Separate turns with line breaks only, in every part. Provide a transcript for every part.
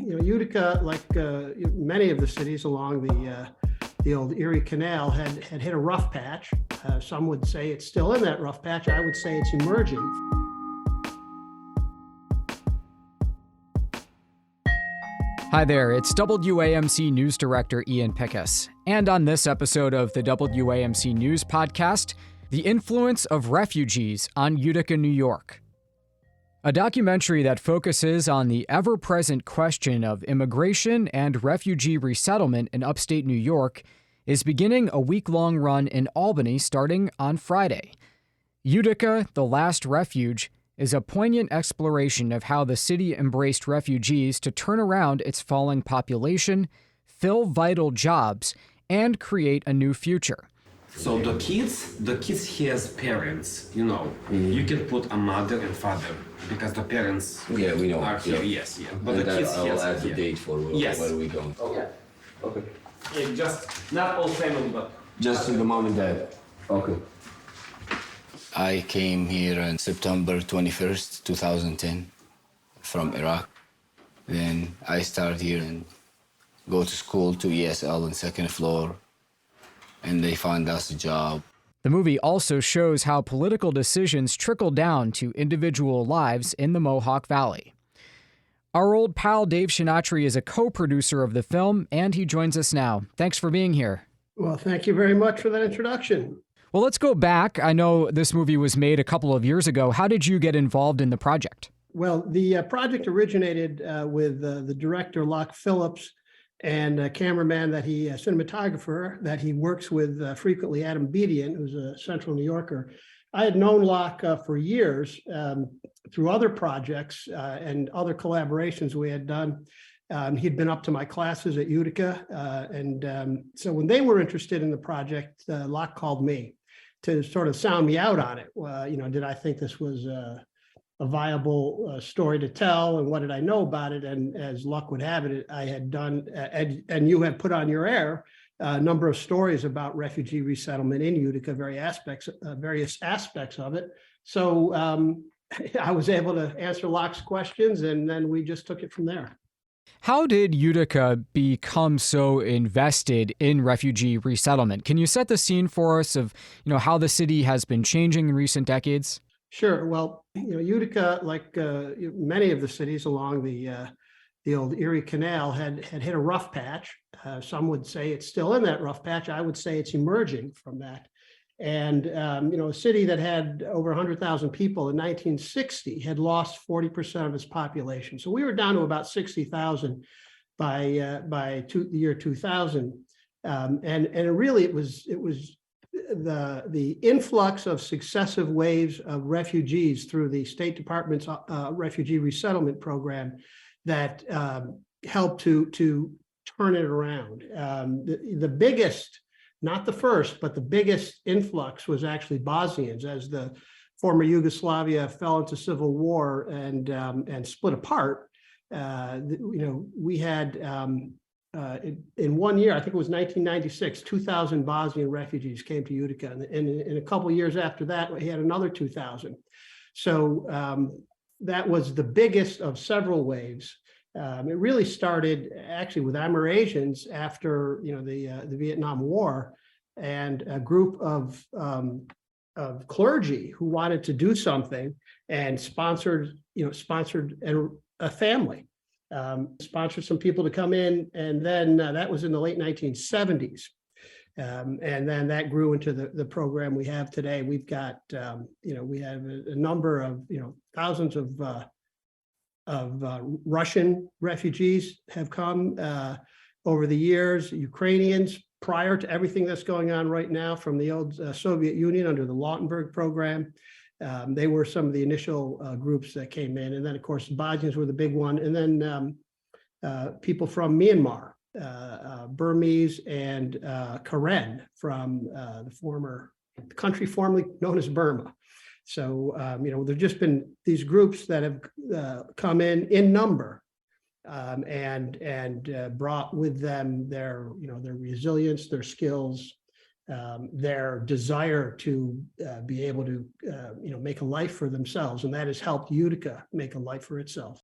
Utica, like many of the cities along the old Erie Canal, had hit a rough patch. Some would say it's still in that rough patch. I would say it's emerging.
Hi there, it's WAMC News Director Ian Pickus. And on this episode of the WAMC News Podcast, the influence of refugees on Utica, New York. A documentary that focuses on the ever-present question of immigration and refugee resettlement in upstate New York is beginning a week-long run in Albany starting on Friday. Utica, the Last Refuge, is a poignant exploration of how the city embraced refugees to turn around its falling population, fill vital jobs, and create a new future.
So the kids has parents, You can put a mother and father because the parents
we know.
are here.
Yeah.
Yes, yeah. But
And
the kids
I'll add the
here.
date for where we go.
Okay.
Okay.
Yeah, just not all family, but
Just the mom and dad. Okay.
I came here on September 21st, 2010 from Iraq. Then I started here and go to school to ESL on second floor, and they found us a job.
The movie also shows how political decisions trickle down to individual lives in the Mohawk Valley. Our old pal Dave Shinatri is a co-producer of the film, and he joins us now. Thanks for being here.
Well, thank you very much for that introduction.
Well, let's go back. I know this movie was made a couple of years ago. How did you get involved in the project?
Well, the project originated with the director, Locke Phillips, and a cameraman a cinematographer that he works with frequently, Adam Bedian, who's a Central New Yorker. I had known Locke for years through other projects and other collaborations we had done. He'd been up to my classes at Utica. So when they were interested in the project, Locke called me to sort of sound me out on it. Did I think this was a viable story to tell, and what did I know about it? And as luck would have it, I had done, and you had put on your air a number of stories about refugee resettlement in Utica, various aspects of it. So I was able to answer Locke's questions, and then we just took it from there.
How did Utica become so invested in refugee resettlement? Can you set the scene for us of, how the city has been changing in recent decades?
Sure. Well, Utica, like many of the cities along the old Erie Canal, had hit a rough patch. Some would say it's still in that rough patch. I would say it's emerging from that. And, a city that had over 100,000 people in 1960 had lost 40% of its population. So we were down to about 60,000 by the year 2000. It was the influx of successive waves of refugees through the State Department's refugee resettlement program that helped to turn it around. The biggest, not the first, but the biggest influx was actually Bosnians, as the former Yugoslavia fell into civil war and split apart. We had in 1 year, I think it was 1996, 2,000 Bosnian refugees came to Utica, and in a couple of years after that, we had another 2,000. So that was the biggest of several waves. It really started actually with Amerasians after the Vietnam War, and a group of clergy who wanted to do something and sponsored a family, sponsored some people to come in, and then that was in the late 1970s. And then that grew into the program we have today. We've got, we have a number of, thousands of Russian refugees have come over the years, Ukrainians, prior to everything that's going on right now from the old Soviet Union under the Lautenberg program. They were some of the initial groups that came in. And then, of course, the Bosnians were the big one. And then people from Myanmar, Burmese, and Karen from the country formerly known as Burma. So, there've just been these groups that have come in number and brought with them their resilience, their skills, their desire to be able to, make a life for themselves. And that has helped Utica make a life for itself.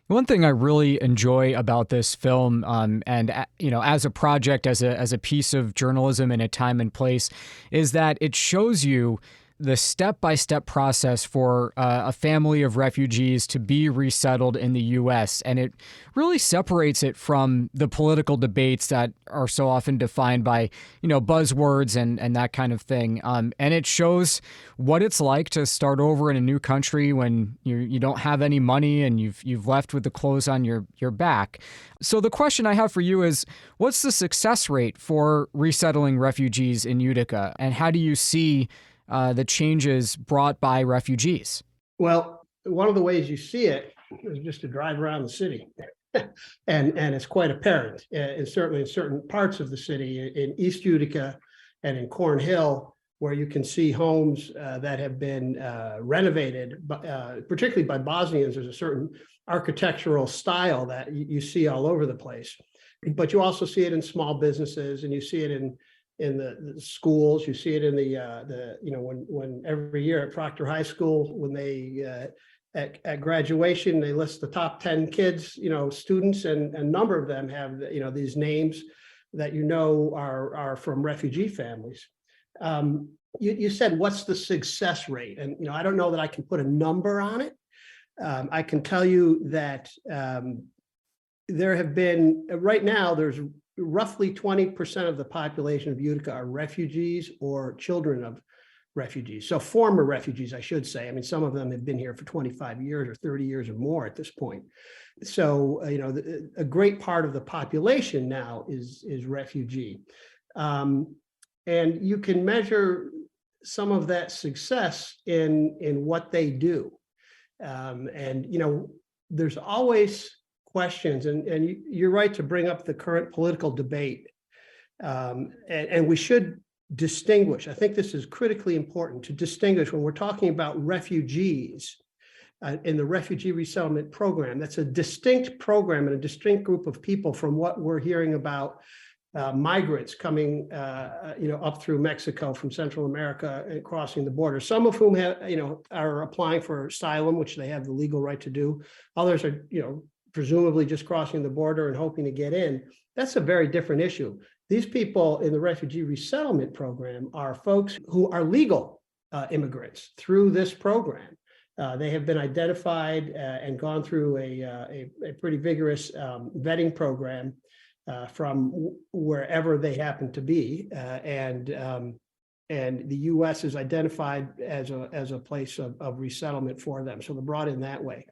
One thing I really enjoy about this film, as a project, as a piece of journalism in a time and place, is that it shows you the step-by-step process for a family of refugees to be resettled in the U.S. And it really separates it from the political debates that are so often defined by, buzzwords and that kind of thing. And it shows what it's like to start over in a new country when you don't have any money and you've left with the clothes on your back. So the question I have for you is, what's the success rate for resettling refugees in Utica, and how do you see the changes brought by refugees?
Well, one of the ways you see it is just to drive around the city. and it's quite apparent, and certainly in certain parts of the city, in East Utica and in Cornhill, where you can see homes that have been renovated, particularly by Bosnians. There's a certain architectural style that you see all over the place. But you also see it in small businesses, and you see it in the schools. You see it in when every year at Proctor High School, when they at graduation, they list the top 10 kids, students, and a number of them have these names that are from refugee families. You said, what's the success rate? And I don't know that I can put a number on it. I can tell you that there have been, right now, there's roughly 20% of the population of Utica are refugees or children of refugees. So former refugees, I should say. I mean, some of them have been here for 25 years or 30 years or more at this point. So, a great part of the population now is refugee. And you can measure some of that success in what they do. There's always questions, and you're right to bring up the current political debate. And we should distinguish. I think this is critically important to distinguish when we're talking about refugees in the refugee resettlement program. That's a distinct program and a distinct group of people from what we're hearing about migrants coming, up through Mexico from Central America and crossing the border. Some of whom are applying for asylum, which they have the legal right to do. Others are, presumably just crossing the border and hoping to get in. That's a very different issue. These people in the refugee resettlement program are folks who are legal immigrants through this program. They have been identified and gone through a pretty vigorous vetting program from wherever they happen to be, and the U.S. is identified as a place of resettlement for them. So they're brought in that way.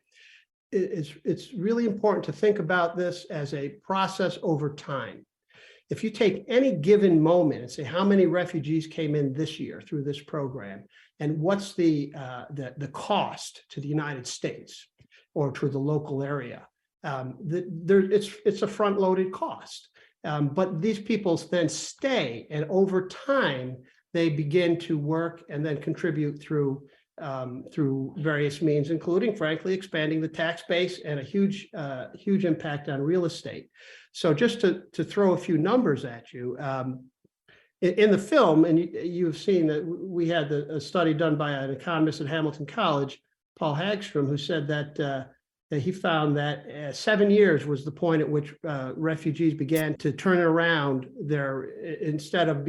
It's really important to think about this as a process over time. If you take any given moment and say how many refugees came in this year through this program, and what's the cost to the United States or to the local area, it's a front-loaded cost. But these people then stay, and over time they begin to work and then contribute through various means, including, frankly, expanding the tax base and a huge impact on real estate. So just to throw a few numbers at you, in the film, and you've seen that we had a study done by an economist at Hamilton College, Paul Hagstrom, who said that he found that 7 years was the point at which refugees began to turn around instead of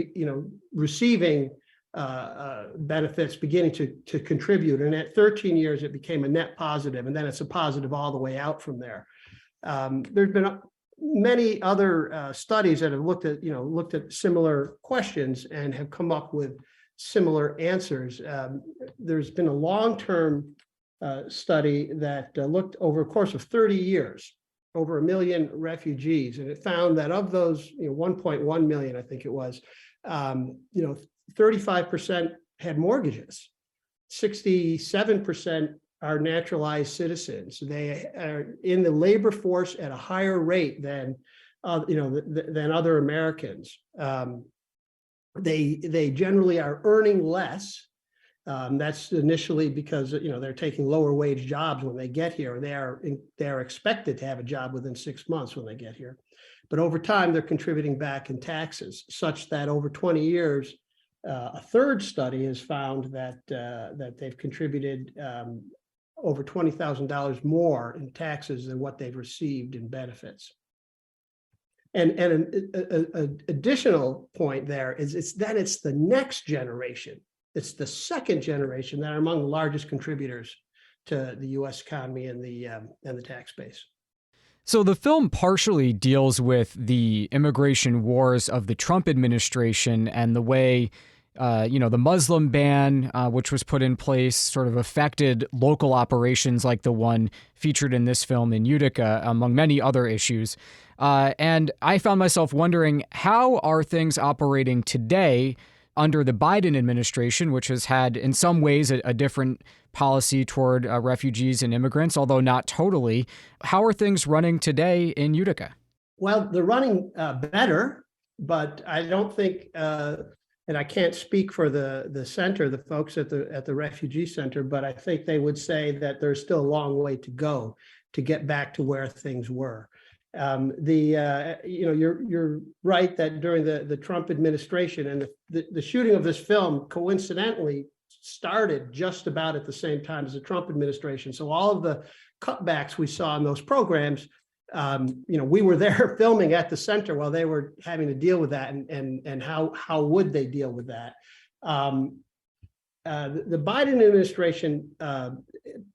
receiving benefits, beginning to contribute. And at 13 years, it became a net positive, and then it's a positive all the way out from there. There's been many other studies that have looked at similar questions and have come up with similar answers. There's been a long-term study that looked over a course of 30 years, over 1 million refugees, and it found that of those 1.1 million, I think it was, 35% had mortgages, 67% are naturalized citizens. They are in the labor force at a higher rate than other Americans. They generally are earning less. That's initially because they're taking lower wage jobs when they get here. They are expected to have a job within 6 months when they get here, but over time they're contributing back in taxes, such that over 20 years, a third study has found that they've contributed over $20,000 more in taxes than what they've received in benefits. And an additional point there is it's the next generation. It's the second generation that are among the largest contributors to the U.S. economy and the tax base.
So the film partially deals with the immigration wars of the Trump administration and the way, the Muslim ban, which was put in place, sort of affected local operations like the one featured in this film in Utica, among many other issues. And I found myself wondering, how are things operating today under the Biden administration, which has had in some ways a different policy toward refugees and immigrants, although not totally. How are things running today in Utica?
Well, they're running better, but I don't think, and I can't speak for the center, the folks at the refugee center, but I think they would say that there's still a long way to go to get back to where things were. You're right that during the Trump administration, and the shooting of this film coincidentally started just about at the same time as the Trump administration. So all of the cutbacks we saw in those programs, we were there filming at the center while they were having to deal with that, and how would they deal with that? The Biden administration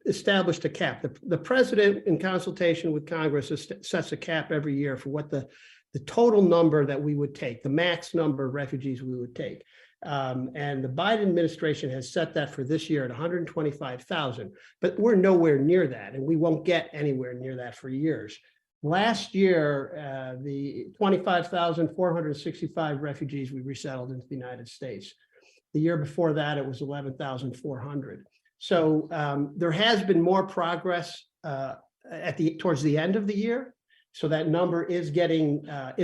established a cap. The president, in consultation with Congress, sets a cap every year for what the total number that we would take, the max number of refugees we would take. And the Biden administration has set that for this year at 125,000, but we're nowhere near that, and we won't get anywhere near that for years. Last year, the 25,465 refugees we resettled into the United States. The year before that, it was 11,400. So there has been more progress towards the end of the year. So that number is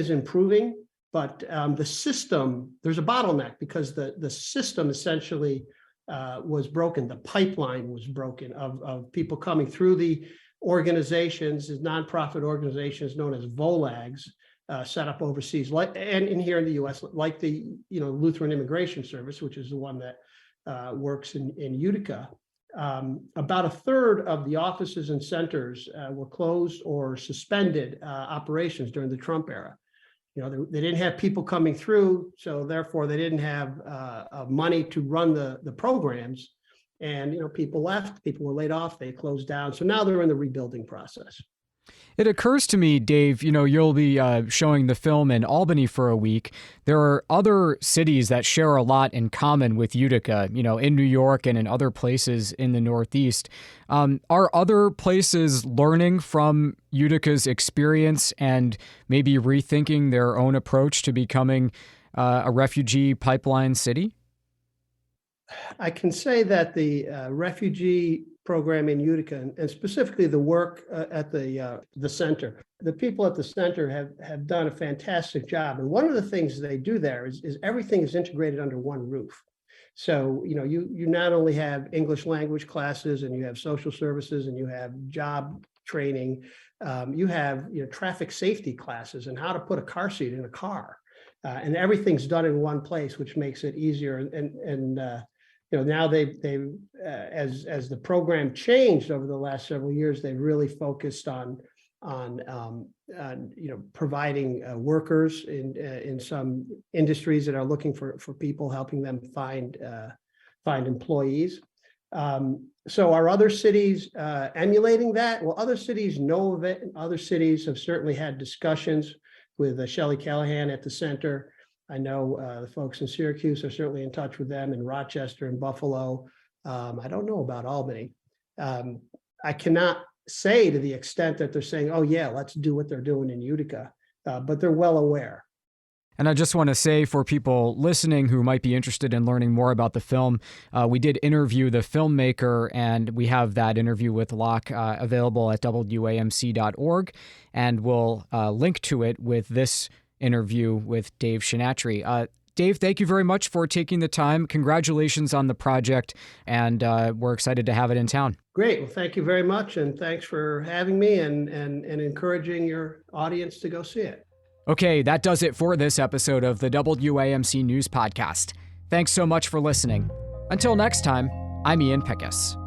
improving. But the system, there's a bottleneck because the system essentially was broken. The pipeline was broken of people coming through the organizations, these nonprofit organizations known as VOLAGs, set up overseas, and here in the U.S., like the Lutheran Immigration Service, which is the one that works in Utica. About a third of the offices and centers were closed or suspended operations during the Trump era. They didn't have people coming through, so therefore they didn't have money to run the programs. And people left, people were laid off, they closed down. So now they're in the rebuilding process.
It occurs to me, Dave, you'll be showing the film in Albany for a week. There are other cities that share a lot in common with Utica, in New York and in other places in the Northeast. Are other places learning from Utica's experience and maybe rethinking their own approach to becoming a refugee pipeline city?
I can say that the refugee program in Utica, and specifically the work at the center, the people at the center have done a fantastic job. And one of the things they do there is everything is integrated under one roof. So you not only have English language classes, and you have social services, and you have job training, you have traffic safety classes and how to put a car seat in a car, and everything's done in one place, which makes it easier. And now they've as the program changed over the last several years, they've really focused on providing workers in some industries that are looking for people, helping them find employees. So are other cities emulating that? Well, other cities know of it. Other cities have certainly had discussions with Shelley Callahan at the center. I know the folks in Syracuse are certainly in touch with them, in Rochester and Buffalo. I don't know about Albany. I cannot say to the extent that they're saying, oh yeah, let's do what they're doing in Utica, but they're well aware.
And I just want to say, for people listening who might be interested in learning more about the film, we did interview the filmmaker, and we have that interview with Locke available at WAMC.org, and we'll link to it with this interview with Dave Shinatry. Dave, thank you very much for taking the time. Congratulations on the project, and we're excited to have it in town.
Great. Well, thank you very much, and thanks for having me and encouraging your audience to go see it.
Okay, that does it for this episode of the WAMC News Podcast. Thanks so much for listening. Until next time, I'm Ian Pickus.